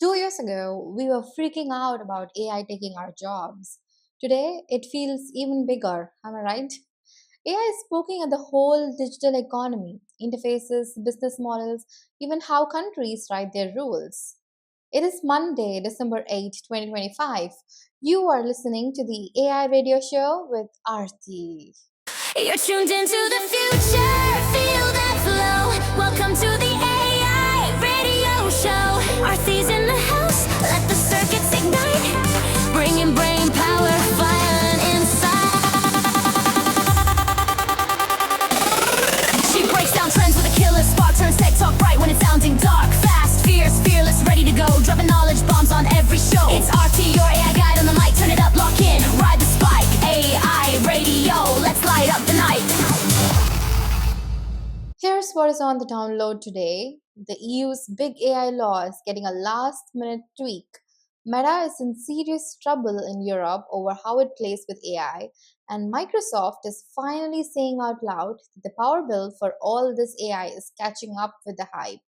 2 years ago, we were freaking out about AI taking our jobs. Today, it feels even bigger, am I right? AI is poking at the whole digital economy, interfaces, business models, even how countries write their rules. It is Monday, December 8th, 2025. You are listening to the AI radio show with Arthi. You're tuned into the future, feel that flow. Welcome to the AI radio show. Arthy's in the house, let the circuits ignite. Bringing brain power, fire and insight. She breaks down trends with a killer spark, turns tech talk bright when it's sounding dark. Fast, fierce, fearless, ready to go. Dropping knowledge bombs on every show. It's Arthi, your AI guide on the mic. Turn it up, lock in, ride the spike. AI radio, let's light up the night. Here's what is on the download today. The EU's big AI law is getting a last minute tweak. Meta is in serious trouble in Europe over how it plays with AI, and Microsoft is finally saying out loud that the power bill for all this AI is catching up with the hype.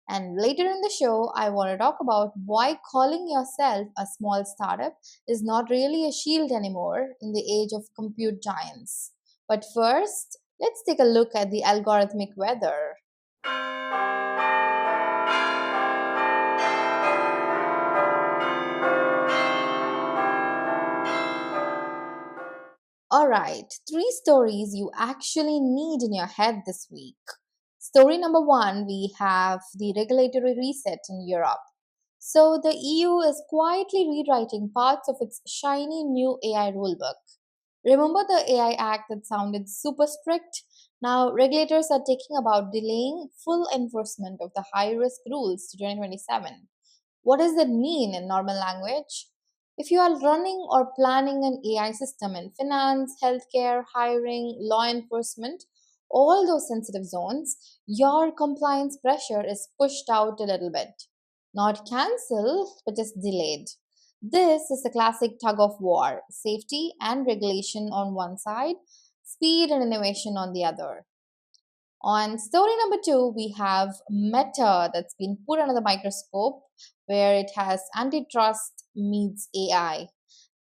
And later in the show, I want to talk about why calling yourself a small startup is not really a shield anymore in the age of compute giants. But first, let's take a look at the algorithmic weather. Alright, three stories you actually need in your head this week. Story number one, we have the regulatory reset in Europe. So the EU is quietly rewriting parts of its shiny new AI rulebook. Remember the AI Act that sounded super strict? Now regulators are taking about delaying full enforcement of the high risk rules to 2027. What does that mean in normal language? If you are running or planning an AI system in finance, healthcare, hiring, law enforcement, all those sensitive zones, your compliance pressure is pushed out a little bit. Not cancelled, but just delayed. This is the classic tug of war, safety and regulation on one side, speed and innovation on the other. On story number two, we have Meta that's been put under the microscope where it has antitrust meets AI.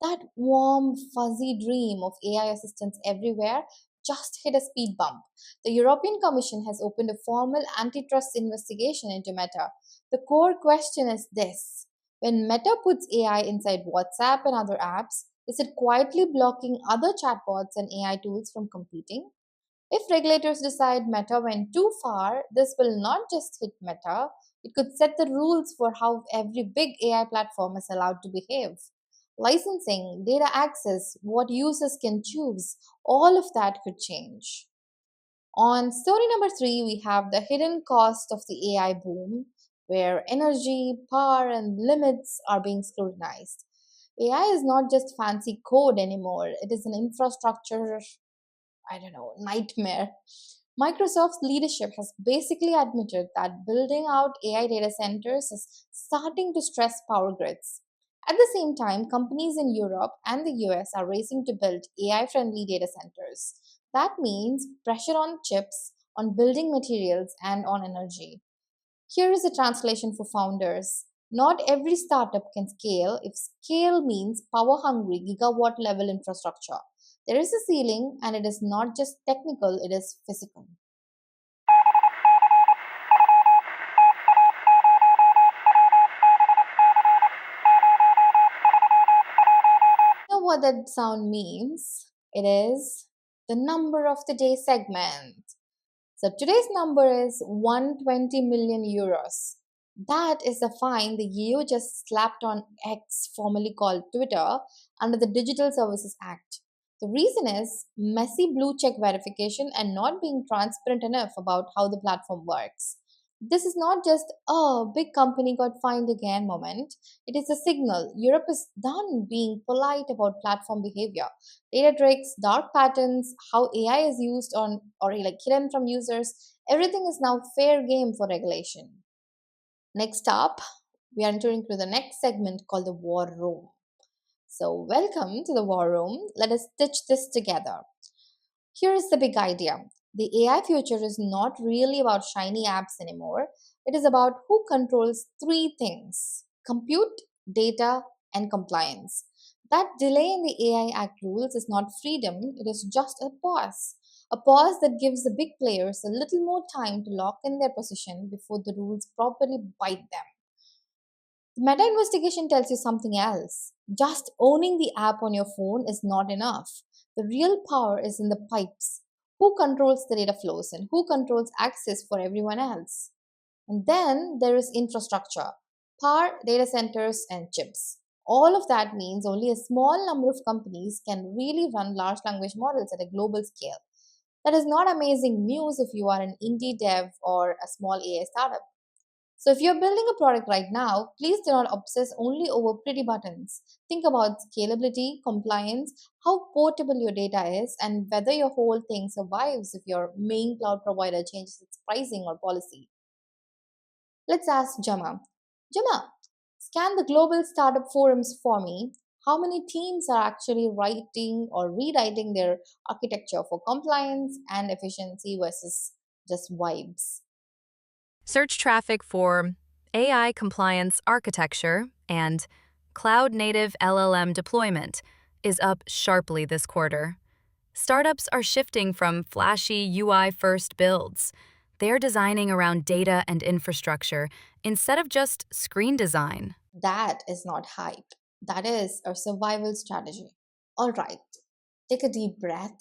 That warm, fuzzy dream of AI assistants everywhere just hit a speed bump. The European Commission has opened a formal antitrust investigation into Meta. The core question is this: when Meta puts AI inside WhatsApp and other apps, is it quietly blocking other chatbots and AI tools from competing? If regulators decide Meta went too far, this will not just hit Meta, it could set the rules for how every big AI platform is allowed to behave. Licensing, data access, what users can choose, all of that could change. On story number three, we have the hidden cost of the AI boom, where energy, power, and limits are being scrutinized. AI is not just fancy code anymore, it is an infrastructure, I don't know, nightmare. Microsoft's leadership has basically admitted that building out AI data centers is starting to stress power grids. At the same time, companies in Europe and the US are racing to build AI friendly data centers. That means pressure on chips, on building materials, and on energy. Here is a translation for founders. Not every startup can scale if scale means power hungry gigawatt level infrastructure. There is a ceiling, and it is not just technical, it is physical. You know what that sound means? It is the number of the day segment. So today's number is 120 million euros. That is the fine the EU just slapped on X, formerly called Twitter, under the Digital Services Act. The reason is messy blue check verification and not being transparent enough about how the platform works. This is not just a big company got fined again moment. It is a signal Europe is done being polite about platform behavior. Data tricks, dark patterns, how AI is used on or like hidden from users, everything is now fair game for regulation. Next up, we are entering to the next segment called the War Room. So, welcome to the War Room. Let us stitch this together. Here is the big idea: the AI future is not really about shiny apps anymore, it is about who controls three things. compute, data, and compliance. That delay in the AI Act rules is not freedom, it is just a pause. A pause that gives the big players a little more time to lock in their position before the rules properly bite them. The meta investigation tells you something else. Just owning the app on your phone is not enough. The real power is in the pipes. Who controls the data flows and who controls access for everyone else? And then there is infrastructure, power, data centers, and chips. All of that means only a small number of companies can really run large language models at a global scale. That is not amazing news if you are an indie dev or a small AI startup. So, if you're building a product right now, please do not obsess only over pretty buttons. Think about scalability, compliance, how portable your data is, and whether your whole thing survives if your main cloud provider changes its pricing or policy. Let's ask Gemma. Gemma, scan the global startup forums for me. How many teams are actually writing or rewriting their architecture for compliance and efficiency versus just vibes? Search traffic for AI compliance architecture and cloud native LLM deployment is up sharply this quarter. Startups are shifting from flashy UI first builds. They're designing around data and infrastructure instead of just screen design. That is not hype. That is a survival strategy. All right, take a deep breath.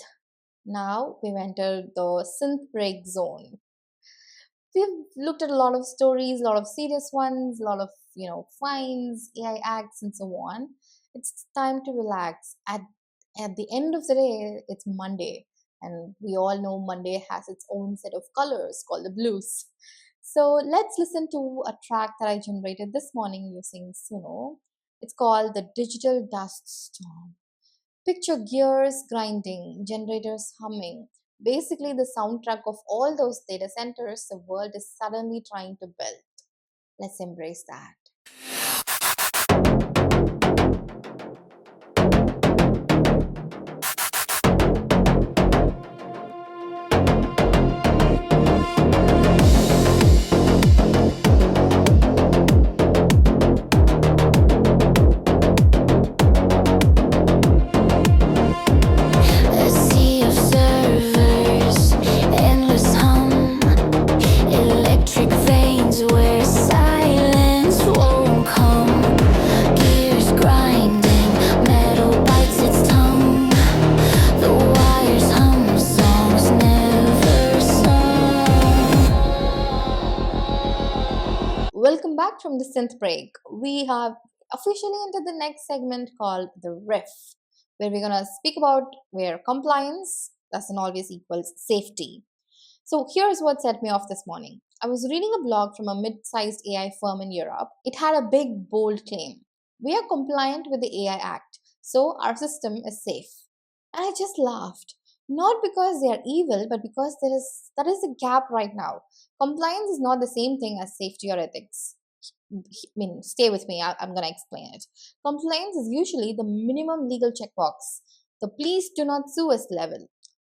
Now we've entered the synth break zone. We've looked at a lot of stories, a lot of serious ones, a lot of fines, AI acts, and so on. It's time to relax. At the end of the day, it's Monday, and we all know Monday has its own set of colors called the blues. So let's listen to a track that I generated this morning using Suno. It's called the Digital Dust Storm. Picture gears grinding, generators humming. Basically, the soundtrack of all those data centers the world is suddenly trying to build. Let's embrace that. A sea of servers, endless hum, electric veins where silence won't come. Gears grinding, metal bites its tongue. The wires hum songs never sung. Welcome back from the synth break. We have officially entered the next segment called the riff, where we're gonna speak about where compliance doesn't always equals safety. So here's what set me off this morning. I was reading a blog from a mid-sized AI firm in Europe. It had a big, bold claim. We are compliant with the AI Act, so our system is safe. And I just laughed. Not because they are evil, but because that is a gap right now. Compliance is not the same thing as safety or ethics. I mean, stay with me, I'm going to explain it. Compliance is usually the minimum legal checkbox, the please do not sue us level.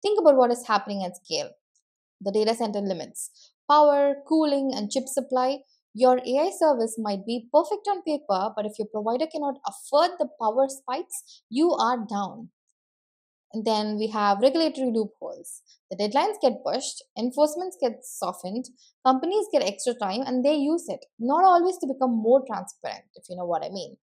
Think about what is happening at scale. The data center limits, power, cooling, and chip supply. Your AI service might be perfect on paper, but if your provider cannot afford the power spikes, you are down. And then we have regulatory loopholes. The deadlines get pushed, enforcement gets softened, companies get extra time and they use it, not always to become more transparent, if you know what I mean.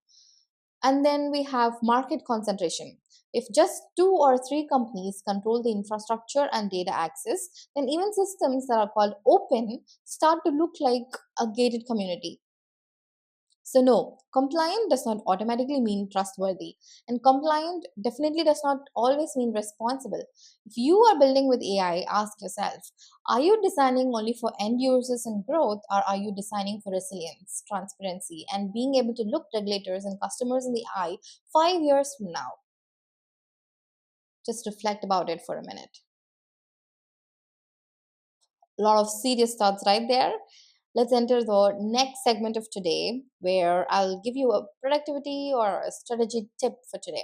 And then we have market concentration. If just two or three companies control the infrastructure and data access, then even systems that are called open start to look like a gated community. So, no, compliant does not automatically mean trustworthy, and compliant definitely does not always mean responsible. If you are building with AI, ask yourself, are you designing only for end users and growth, or are you designing for resilience, transparency, and being able to look regulators and customers in the eye 5 years from now? Just reflect about it for a minute. A lot of serious thoughts right there. Let's enter the next segment of today where I'll give you a productivity or a strategy tip for today.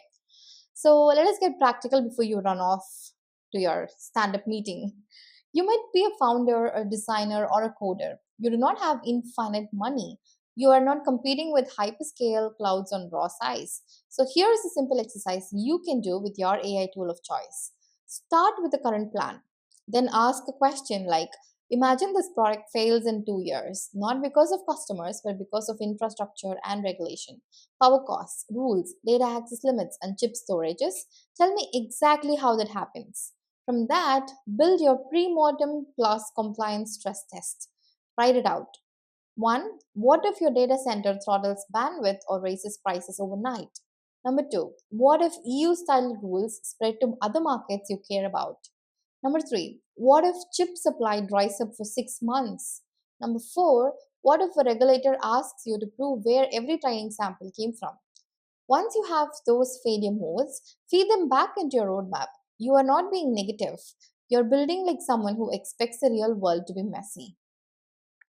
So let us get practical before you run off to your stand up meeting. You might be a founder, a designer, or a coder. You do not have infinite money. You are not competing with hyperscale clouds on raw size. So here is a simple exercise you can do with your AI tool of choice. Start with the current plan. Then ask a question like, imagine this product fails in 2 years, not because of customers, but because of infrastructure and regulation, power costs, rules, data access limits, and chip storages. Tell me exactly how that happens. From that, build your pre-mortem plus compliance stress test. Write it out. 1. What if your data center throttles bandwidth or raises prices overnight? Number 2. What if EU style rules spread to other markets you care about? Number 3. What if chip supply dries up for 6 months? Number 4. What if a regulator asks you to prove where every training sample came from? Once you have those failure modes, feed them back into your roadmap. You are not being negative. You're building like someone who expects the real world to be messy.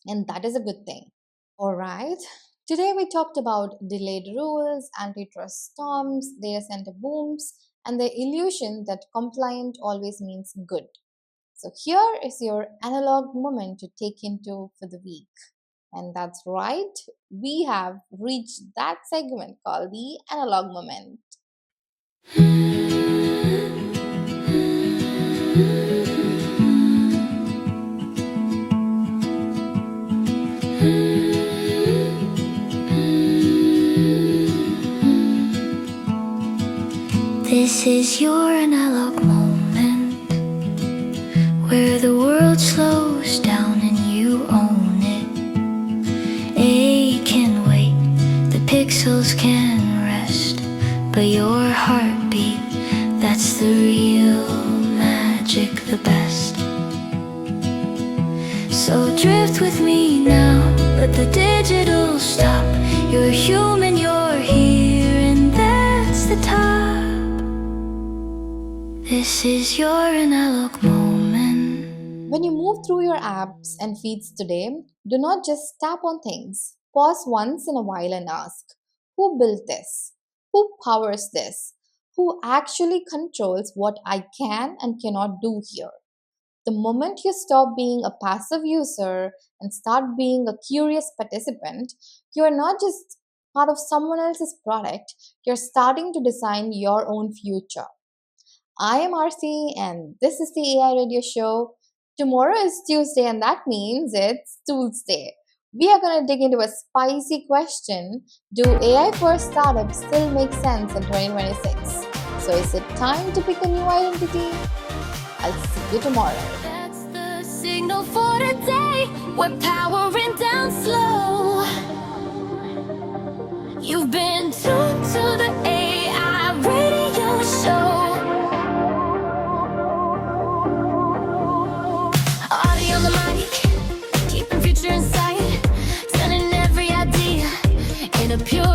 And that is a good thing. Alright. Today we talked about delayed rules, antitrust storms, data center booms, and the illusion that compliant always means good. So here is your analog moment to take into for the week. And that's right, we have reached that segment called the analog moment. This is your analog moment, where the world slows down and you own it. A can wait, the pixels can rest, but your heartbeat, that's the real magic, the best. So drift with me now, let the digital stop. You're human, you're here, and that's the top. This is your analog moment. When you move through your apps and feeds today, do not just tap on things. Pause once in a while and ask, who built this? Who powers this? Who actually controls what I can and cannot do here? The moment you stop being a passive user and start being a curious participant, you are not just part of someone else's product, you're starting to design your own future. I am Arthi, and this is the AI Radio Show. Tomorrow is Tuesday, and that means it's Tuesday. We are going to dig into a spicy question. Do AI for startups still make sense in 2026? So, is it time to pick a new identity? I'll see you tomorrow. That's the signal for today. We're powering down slow. You've been tuned to the AI radio show. Audio on the mic, keeping future in sight, turning every idea into pure